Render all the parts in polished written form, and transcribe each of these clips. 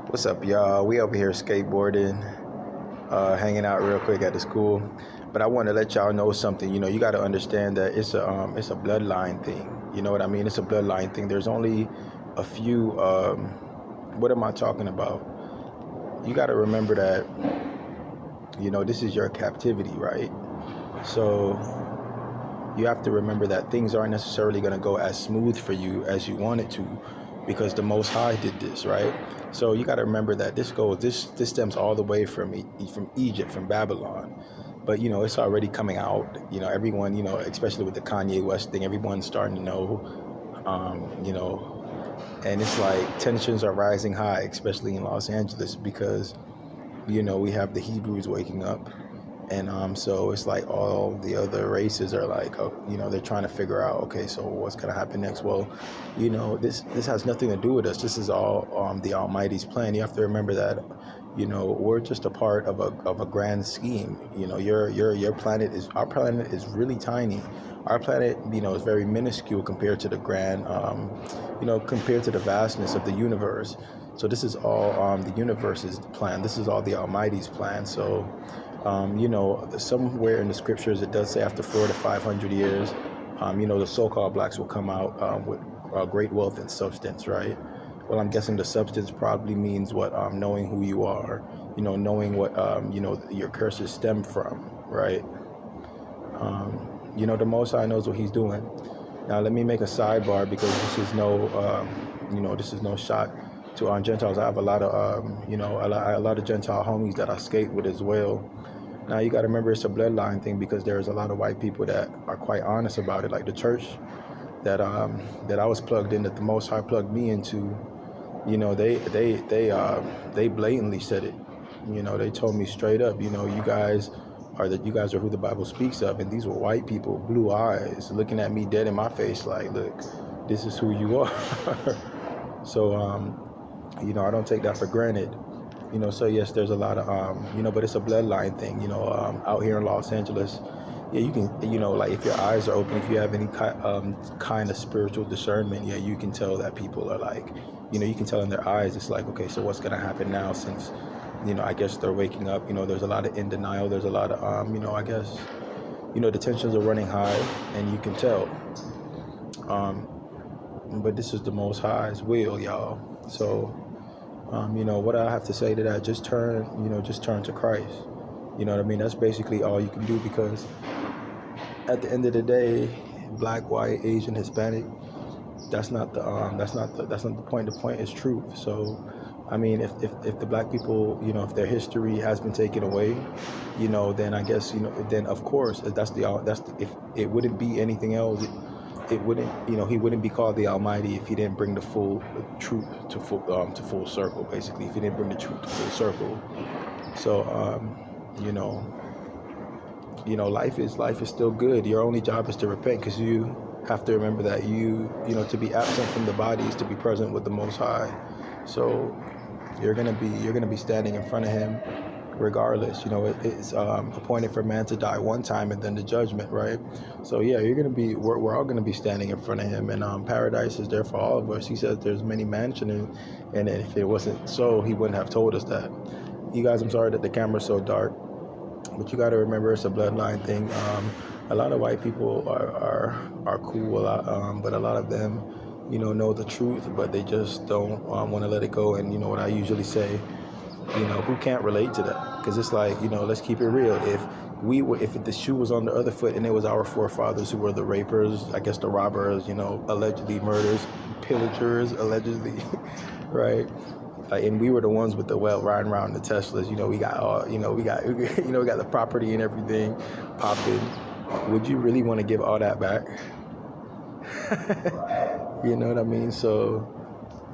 What's up, y'all? We over here skateboarding, hanging out real quick at the school. But I want to let y'all know something. You got to understand that it's a bloodline thing. You know what I mean? It's a bloodline thing. There's only a few. What am I talking about? You got to remember that. This is your captivity, right? So you have to remember that things aren't necessarily going to go as smooth for you as you want it to, because the Most High did this, right? So you got to remember that this stems all the way from Egypt, from Babylon. But it's already coming out. Everyone, especially with the Kanye West thing, everyone's starting to know. And it's like tensions are rising high, especially in Los Angeles, because we have the Hebrews waking up. And so it's like all the other races are like, they're trying to figure out, okay, so what's going to happen next? Well, this has nothing to do with us. This is all the Almighty's plan. You have to remember that, we're just a part of a grand scheme. Our planet is really tiny. Our planet, is very minuscule compared to the grand, compared to the vastness of the universe. So this is all the universe's plan. This is all the Almighty's plan. So, somewhere in the scriptures it does say after 400 to 500 years, the so-called blacks will come out with great wealth and substance, right? Well, I'm guessing the substance probably means what, knowing who you are, knowing what, your curses stem from, right? The Most High knows what He's doing. Now, let me make a sidebar, because this is no shot to Gentiles. I have a lot of, a lot of Gentile homies that I skate with as well. Now, you got to remember it's a bloodline thing, because there's a lot of white people that are quite honest about it. Like the church that I was plugged in, that the Most High plugged me into, they blatantly said it. They told me straight up, you guys are who the Bible speaks of. And these were white people, blue eyes, looking at me dead in my face like, look, this is who you are. So, I don't take that for granted. So yes, there's a lot of, but it's a bloodline thing, out here in Los Angeles. Yeah, you can, like if your eyes are open, if you have any kind of spiritual discernment, yeah, you can tell that people are like, you can tell in their eyes, it's like, okay, so what's going to happen now, since, I guess they're waking up. There's a lot of in denial. There's a lot of, I guess, the tensions are running high, and you can tell. But this is the Most High's will, y'all. So, what I have to say to that, just turn to Christ. You know what I mean? That's basically all you can do, because at the end of the day, black, white, Asian, Hispanic, that's not the point. The point is truth. So, I mean, if the black people, if their history has been taken away, then I guess, then of course if it wouldn't be anything else. It wouldn't, he wouldn't be called the Almighty if he didn't bring the full truth to full circle. Basically, if he didn't bring the truth to full circle. So, life is still good. Your only job is to repent, because you have to remember that to be absent from the body is to be present with the Most High. So you're gonna be standing in front of Him regardless. It's appointed for man to die one time, and then the judgment, right? So yeah, we're all gonna be standing in front of Him, and paradise is there for all of us. He says there's many mansions, and if it wasn't so, He wouldn't have told us that. You guys, I'm sorry that the camera's so dark, but you got to remember it's a bloodline thing. A lot of white people are cool, but a lot of them, know the truth, but they just don't want to let it go. And what I usually say, who can't relate to that? Because it's like, let's keep it real. If the shoe was on the other foot, and it was our forefathers who were the rapers, I guess the robbers, allegedly murders, pillagers, allegedly, right? And we were the ones with the riding around the Teslas. We got all, we got the property and everything popping. Would you really want to give all that back? You know what I mean? So,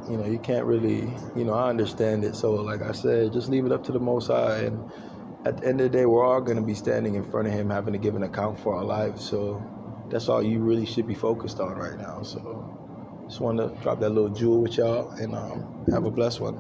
you can't really, I understand it. So, like I said, just leave it up to the Most High. And at the end of the day, we're all going to be standing in front of Him, having to give an account for our lives. So that's all you really should be focused on right now. So just want to drop that little jewel with y'all, and have a blessed one.